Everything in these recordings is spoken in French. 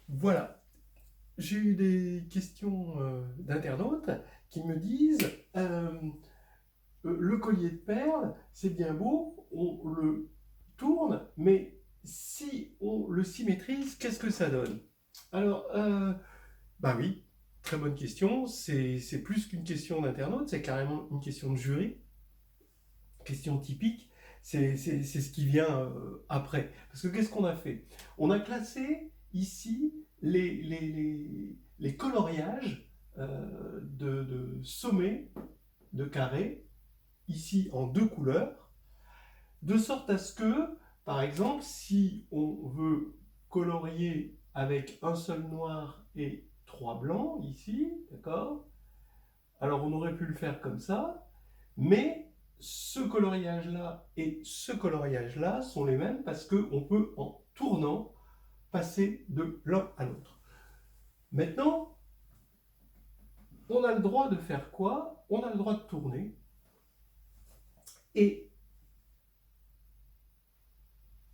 Voilà, j'ai eu des questions d'internautes qui me disent le collier de perles, c'est bien beau, on le tourne, mais si on le symétrise, qu'est-ce que ça donne? Alors, bah oui, très bonne question. C'est plus qu'une question d'internaute, c'est carrément une question de jury, question typique. C'est ce qui vient après. Parce que qu'est-ce qu'on a fait? On a classé ici les coloriages de sommets de carrés, ici en deux couleurs, de sorte à ce que, par exemple, si on veut colorier avec un seul noir et trois blancs, ici, d'accord? Alors on aurait pu le faire comme ça, mais ce coloriage-là et ce coloriage-là sont les mêmes parce qu'on peut, en tournant, passer de l'un à l'autre. Maintenant, on a le droit de faire quoi? On a le droit de tourner. Et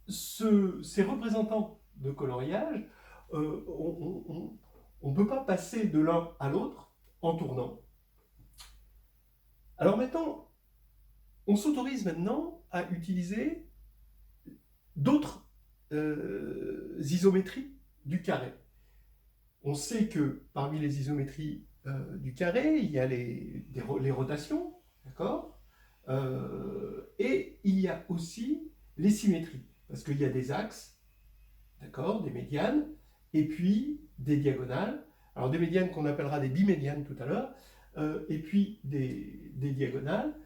ces représentants de coloriage, on ne peut pas passer de l'un à l'autre en tournant. Alors maintenant, on s'autorise maintenant à utiliser d'autres isométries du carré. On sait que parmi les isométries du carré, il y a les rotations, d'accord, et il y a aussi les symétries, parce qu'il y a des axes, d'accord, des médianes, et puis des diagonales. Alors des médianes qu'on appellera des bimédianes tout à l'heure, et puis des diagonales.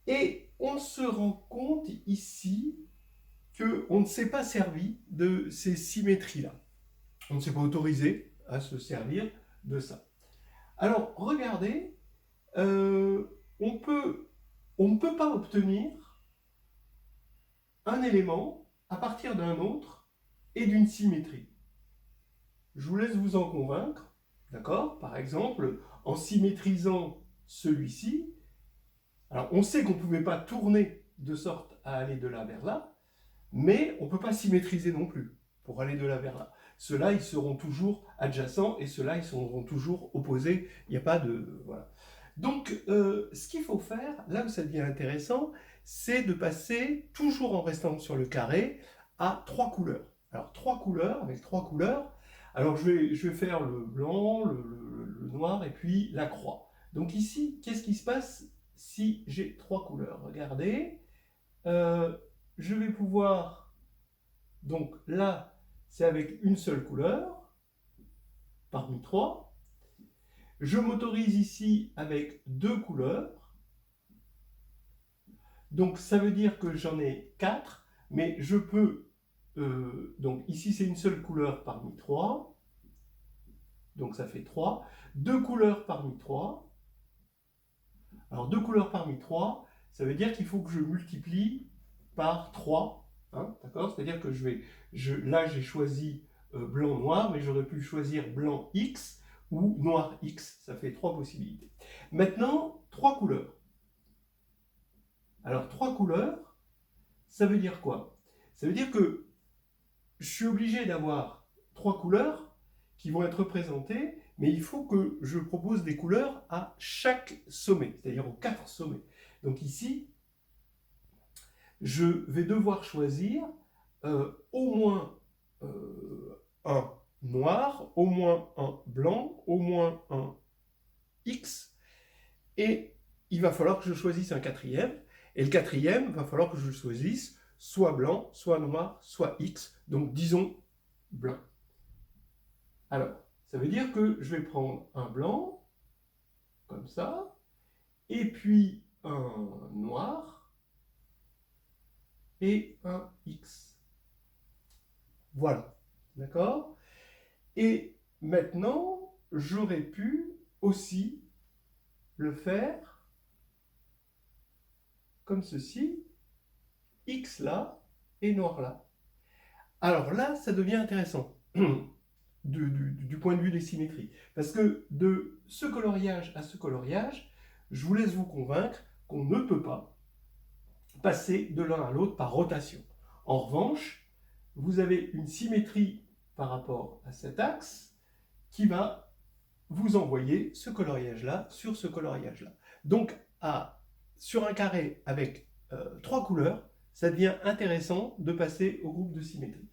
Et on se rend compte ici qu'on ne s'est pas servi de ces symétries-là. On ne s'est pas autorisé à se servir de ça. Alors, regardez, on ne peut pas obtenir un élément à partir d'un autre et d'une symétrie. Je vous laisse vous en convaincre, d'accord? Par exemple, en symétrisant celui-ci, alors on sait qu'on ne pouvait pas tourner de sorte à aller de là vers là, mais on ne peut pas symétriser non plus pour aller de là vers là. Ceux-là, ils seront toujours adjacents et ceux-là, ils seront toujours opposés. Il n'y a pas de... Voilà. Donc, ce qu'il faut faire, là où ça devient intéressant, c'est de passer, toujours en restant sur le carré, à trois couleurs. Alors, trois couleurs, avec trois couleurs. Alors, je vais faire le blanc, le noir et puis la croix. Donc ici, qu'est-ce qui se passe si j'ai trois couleurs? Regardez, je vais pouvoir, donc là, c'est avec une seule couleur, parmi trois. Je m'autorise ici avec deux couleurs. Donc ça veut dire que j'en ai quatre, mais je peux, donc ici c'est une seule couleur parmi trois, donc ça fait trois. Deux couleurs parmi trois. Alors deux couleurs parmi trois, ça veut dire qu'il faut que je multiplie par 3, hein, d'accord? C'est-à-dire que là j'ai choisi blanc-noir, mais j'aurais pu choisir blanc X ou noir X, ça fait trois possibilités. Maintenant, trois couleurs. Alors trois couleurs, ça veut dire quoi? Ça veut dire que je suis obligé d'avoir trois couleurs qui vont être représentées, mais il faut que je propose des couleurs à chaque sommet, c'est-à-dire aux quatre sommets. Donc ici, je vais devoir choisir au moins un noir, au moins un blanc, au moins un X, et il va falloir que je choisisse un quatrième, et le quatrième, il va falloir que je choisisse soit blanc, soit noir, soit X, donc disons blanc. Alors, ça veut dire que je vais prendre un blanc, comme ça, et puis un noir, et un X. Voilà, d'accord? Et maintenant, j'aurais pu aussi le faire comme ceci, X là et noir là. Alors là, ça devient intéressant du point de vue des symétries. Parce que de ce coloriage à ce coloriage, je vous laisse vous convaincre qu'on ne peut pas passer de l'un à l'autre par rotation. En revanche, vous avez une symétrie par rapport à cet axe qui va vous envoyer ce coloriage-là sur ce coloriage-là. Donc, sur un carré avec 3 couleurs, ça devient intéressant de passer au groupe de symétrie.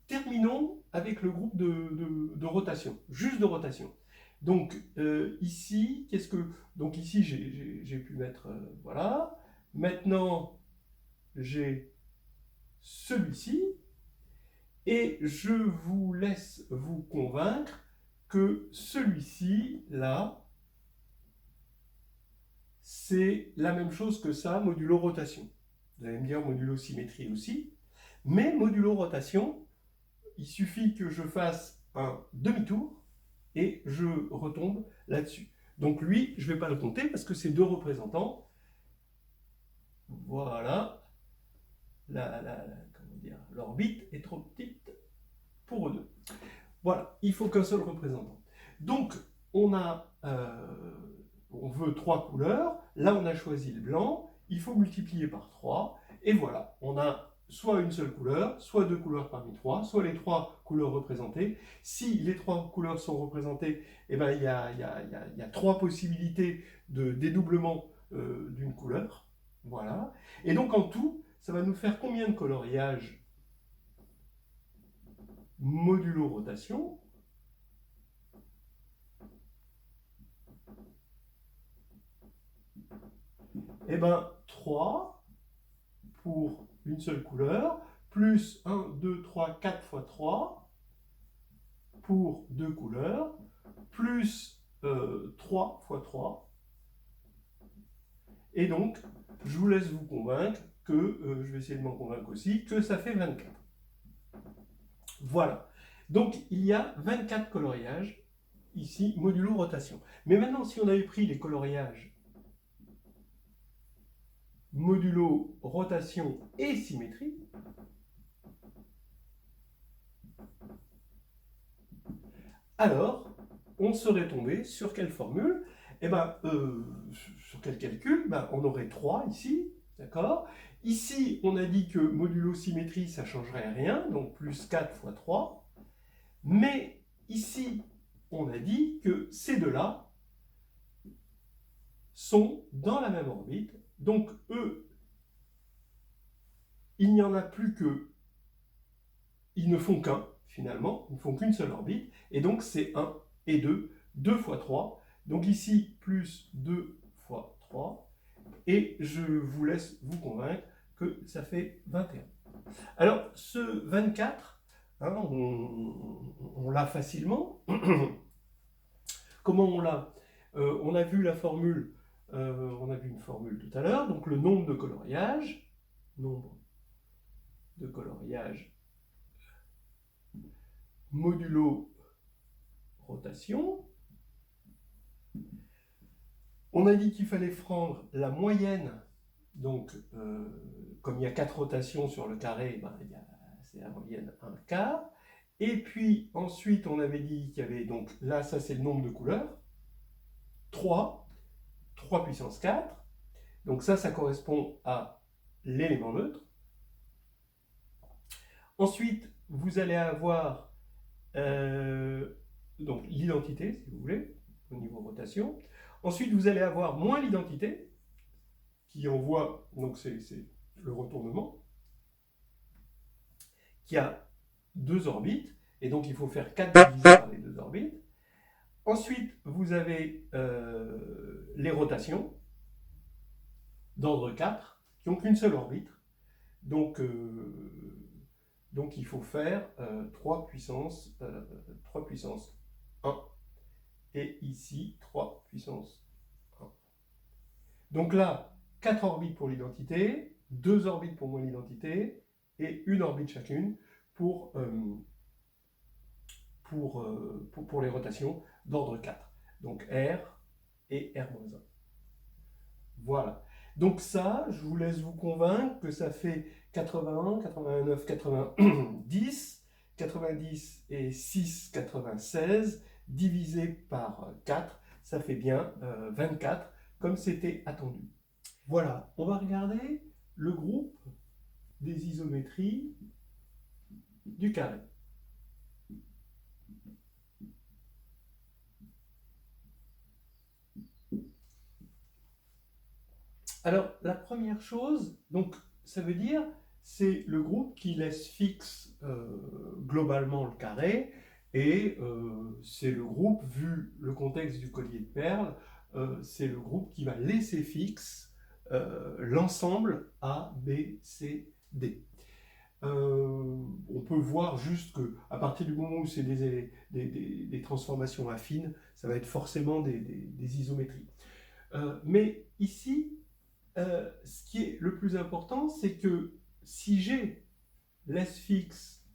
Terminons avec le groupe de rotation, juste de rotation. Donc ici, donc ici j'ai pu mettre, voilà. Maintenant, j'ai celui-ci, et je vous laisse vous convaincre que celui-ci, là, c'est la même chose que ça, modulo rotation. Vous allez me dire modulo symétrie aussi, mais modulo rotation, il suffit que je fasse un demi-tour et je retombe là-dessus. Donc lui, je ne vais pas le compter parce que c'est 2 représentants. Voilà. L'orbite est trop petite pour eux deux. Voilà, il faut qu'un seul représentant. Donc, on veut 3 couleurs. Là, on a choisi le blanc. Il faut multiplier par 3. Et voilà, on a soit une seule couleur, soit 2 couleurs parmi 3, soit les 3 couleurs représentées. Si les 3 couleurs sont représentées, eh ben, il y a 3 possibilités de dédoublement d'une couleur. Voilà. Et donc, en tout, ça va nous faire combien de coloriages modulo rotation? Eh bien, 3 pour une seule couleur, plus 1, 2, 3, 4 fois 3 pour 2 couleurs, plus 3 fois 3. Et donc, je vous laisse vous convaincre que, je vais essayer de m'en convaincre aussi, que ça fait 24. Voilà. Donc, il y a 24 coloriages, ici, modulo rotation. Mais maintenant, si on avait pris les coloriages modulo rotation et symétrie, alors on serait tombé sur quelle formule? Eh bien, sur quel calcul? Ben, on aurait 3 ici, d'accord? Ici, on a dit que modulo symétrie, ça ne changerait rien, donc plus 4 fois 3. Mais ici, on a dit que ces deux-là sont dans la même orbite, donc eux, il n'y en a plus que, ils ne font qu'un, finalement, ils ne font qu'une seule orbite, et donc c'est 1 et 2, 2 fois 3, donc ici, plus 2 fois 3, et je vous laisse vous convaincre que ça fait 21. Alors, ce 24, hein, on l'a facilement. Comment on l'a? On a vu la formule, on a vu une formule tout à l'heure, donc le nombre de coloriages modulo rotation. On a dit qu'il fallait prendre la moyenne, donc comme il y a 4 rotations sur le carré, ben, c'est la moyenne 1 quart. Et puis ensuite on avait dit qu'il y avait, donc là ça c'est le nombre de couleurs, 3 puissance 4, donc ça correspond à l'élément neutre. Ensuite vous allez avoir donc l'identité, si vous voulez, au niveau rotation. Ensuite, vous allez avoir moins l'identité, qui envoie, donc c'est le retournement, qui a 2 orbites, et donc il faut faire 4 divisé par les 2 orbites. Ensuite, vous avez les rotations, d'ordre 4, qui n'ont qu'une seule orbite. Donc il faut faire 3 puissance 1. Et ici, 3 puissance 1. Donc là, 4 orbites pour l'identité, 2 orbites pour moins l'identité, et une orbite chacune pour les rotations d'ordre 4. Donc R et R-1. Voilà. Donc ça, je vous laisse vous convaincre que ça fait 81, 89, 90, 90 et 6, 96, divisé par 4, ça fait bien 24, comme c'était attendu. Voilà, on va regarder le groupe des isométries du carré. Alors, la première chose, donc, ça veut dire, c'est le groupe qui laisse fixe globalement le carré, et c'est le groupe, vu le contexte du collier de perles, c'est le groupe qui va laisser fixe l'ensemble A, B, C, D. On peut voir juste que à partir du moment où c'est des transformations affines, ça va être forcément des isométries. Mais ici, ce qui est le plus important, c'est que si G laisse fixe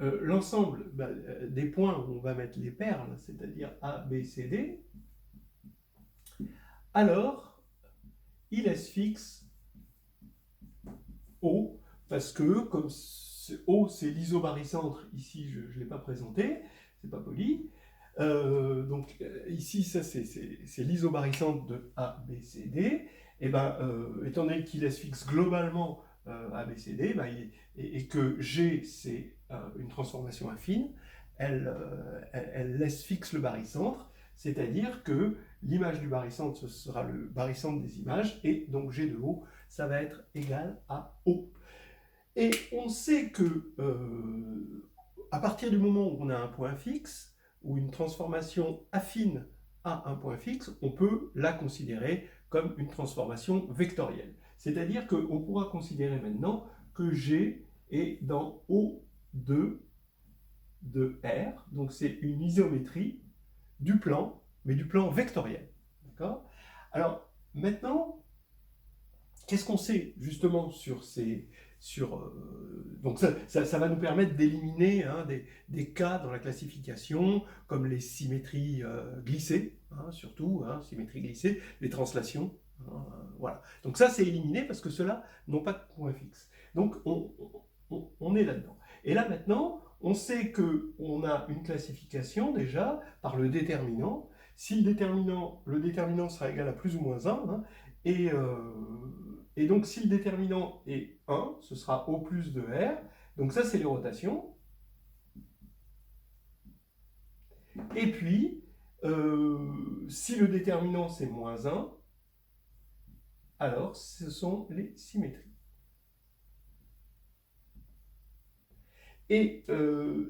l'ensemble des points où on va mettre les perles, c'est-à-dire A, B, C, D, alors il laisse fixe O, parce que comme O c'est l'isobarycentre, ici je ne l'ai pas présenté, c'est pas poli, donc ici ça c'est l'isobarycentre de A, B, C, D, et ben étant donné qu'il laisse fixe globalement A, B, C, D, ben, et que G c'est une transformation affine, elle laisse fixe le barycentre, c'est-à-dire que l'image du barycentre ce sera le barycentre des images, et donc G de O ça va être égal à O. Et on sait que à partir du moment où on a un point fixe, ou une transformation affine à un point fixe, on peut la considérer comme une transformation vectorielle. C'est-à-dire qu'on pourra considérer maintenant que G est dans O2 de R, donc c'est une isométrie du plan, mais du plan vectoriel. D'accord ? Alors, maintenant, qu'est-ce qu'on sait justement sur ces... donc ça va nous permettre d'éliminer des cas dans la classification, comme les symétries glissées, surtout, symétries glissées, les translations. Voilà. Donc ça, c'est éliminé parce que ceux-là n'ont pas de point fixe. Donc on est là-dedans. Et là maintenant, on sait qu'on a une classification déjà par le déterminant. Si le déterminant sera égal à plus ou moins 1, et donc si le déterminant est 1, ce sera O plus de R. Donc ça, c'est les rotations. Et puis, si le déterminant c'est moins 1, alors ce sont les symétries. Et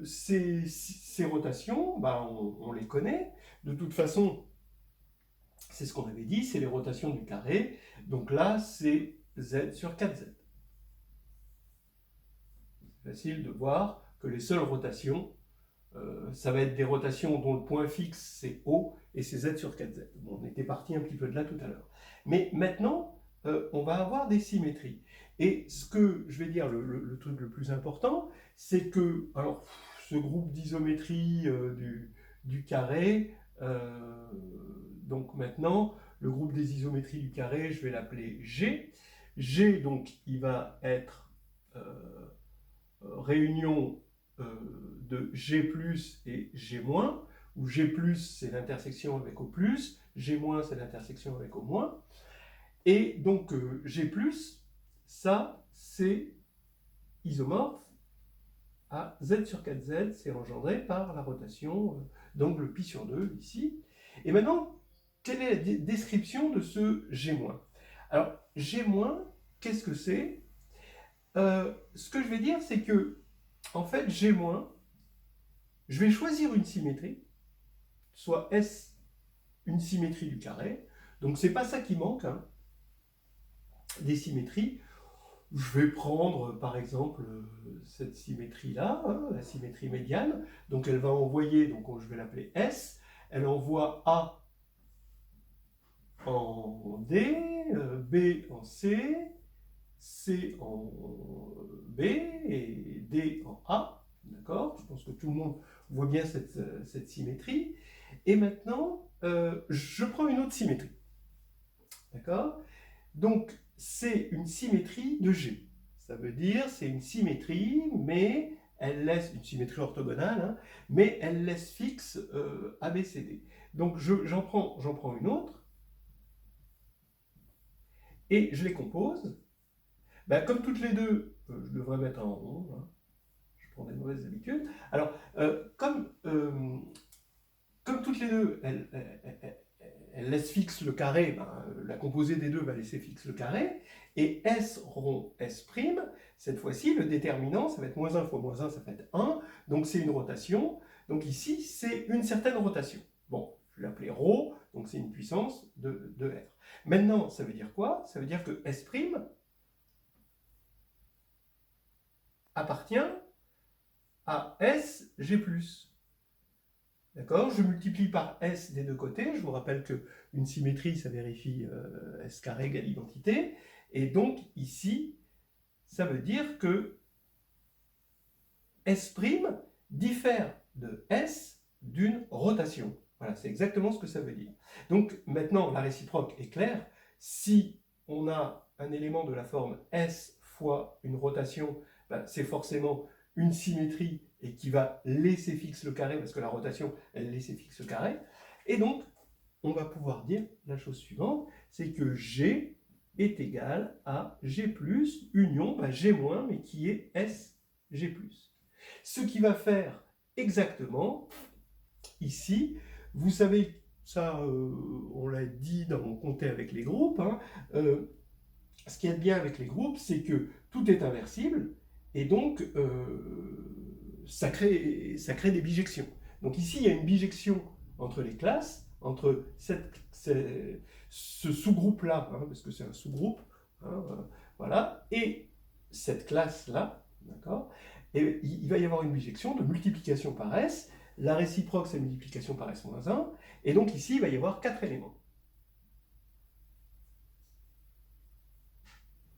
ces rotations, on les connaît. De toute façon, c'est ce qu'on avait dit, c'est les rotations du carré. Donc là, c'est Z sur 4Z. C'est facile de voir que les seules rotations, ça va être des rotations dont le point fixe c'est O et c'est Z sur 4Z. Bon, on était parti un petit peu de là tout à l'heure. Mais maintenant, on va avoir des symétries. Et ce que je vais dire, le truc le plus important, c'est que alors, ce groupe d'isométrie du carré, donc maintenant, le groupe des isométries du carré, je vais l'appeler G. G, donc, il va être réunion de G plus et G moins, où G plus c'est l'intersection avec O plus, G moins c'est l'intersection avec O moins. Et donc G plus, ça c'est isomorphe à Z sur 4Z, c'est engendré par la rotation d'angle pi sur 2 ici. Et maintenant, quelle est la description de ce G-? Alors, G-, qu'est-ce que c'est? Ce que je vais dire, c'est que, en fait, G-, je vais choisir une symétrie, soit S, une symétrie du carré. Donc, c'est pas ça qui manque, des symétries. Je vais prendre, par exemple, cette symétrie-là, la symétrie médiane. Donc, elle va envoyer, donc je vais l'appeler S, elle envoie A en D, B en C, C en B et D en A. D'accord? Je pense que tout le monde voit bien cette symétrie. Et maintenant, je prends une autre symétrie. D'accord? Donc, c'est une symétrie de G. Ça veut dire c'est une symétrie, mais elle laisse une symétrie orthogonale, mais elle laisse fixe ABCD. Donc, j'en prends une autre et je les compose. Comme toutes les deux, je devrais mettre en rond. Je prends des mauvaises habitudes. Alors, comme toutes les deux, elles elle laisse fixe le carré, ben, la composée des deux va laisser fixe le carré, et S rond S', cette fois-ci, le déterminant, ça va être moins 1 fois moins 1, ça va être 1, donc c'est une rotation, donc ici, c'est une certaine rotation. Bon, je vais l'appeler ρ, donc c'est une puissance de R. Maintenant, ça veut dire quoi? Ça veut dire que S' appartient à SG+. D'accord? Je multiplie par S des deux côtés. Je vous rappelle qu'une symétrie, ça vérifie S carré égale identité. Et donc, ici, ça veut dire que S' diffère de S d'une rotation. Voilà, c'est exactement ce que ça veut dire. Donc, maintenant, la réciproque est claire. Si on a un élément de la forme S fois une rotation, ben, c'est forcément une symétrie et qui va laisser fixe le carré, parce que la rotation, elle laisse fixe le carré. Et donc, on va pouvoir dire la chose suivante, c'est que G est égal à G+, union, ben G-, mais qui est SG+. Ce qui va faire exactement, ici, vous savez, ça, on l'a dit dans Compter avec les groupes, hein, ce qui est bien avec les groupes, c'est que tout est inversible, et donc ça crée des bijections. Donc ici, il y a une bijection entre les classes, entre ce sous-groupe-là, hein, parce que c'est un sous-groupe, hein, voilà, et cette classe-là, d'accord? Et il va y avoir une bijection de multiplication par S, la réciproque c'est multiplication par S moins 1, et donc ici, il va y avoir 4 éléments.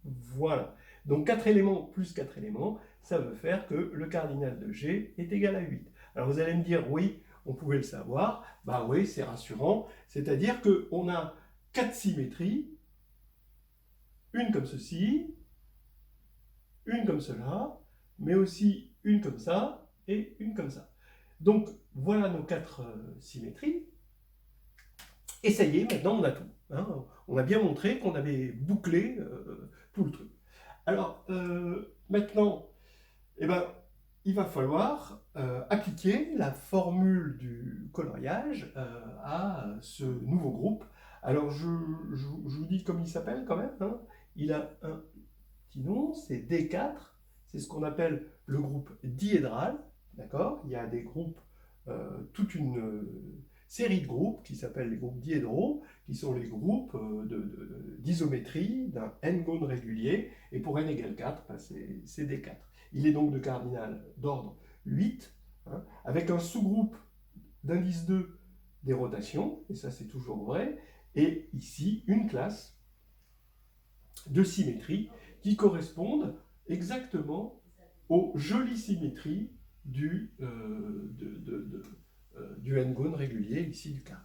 Voilà. Donc 4 éléments plus 4 éléments, ça veut faire que le cardinal de G est égal à 8. Alors vous allez me dire, oui, on pouvait le savoir. Bah oui, c'est rassurant. C'est-à-dire qu'on a 4 symétries, une comme ceci, une comme cela, mais aussi une comme ça et une comme ça. Donc voilà nos 4 symétries. Et ça y est, maintenant on a tout. Hein. On a bien montré qu'on avait bouclé tout le truc. Alors, maintenant, eh ben, il va falloir appliquer la formule du coloriage à ce nouveau groupe. Alors, je vous dis comme il s'appelle quand même. Hein. Il a un petit nom, c'est D4. C'est ce qu'on appelle le groupe diédral. D'accord? Il y a des groupes, toute une série de groupes qui s'appellent les groupes diédraux, qui sont les groupes d'isométrie d'un n-gone régulier, et pour n égale 4, ben c'est D4. Il est donc de cardinal d'ordre 8, hein, avec un sous-groupe d'indice 2 des rotations, et ça c'est toujours vrai, et ici une classe de symétrie qui correspondent exactement aux jolies symétries du n-gone régulier, ici du carré.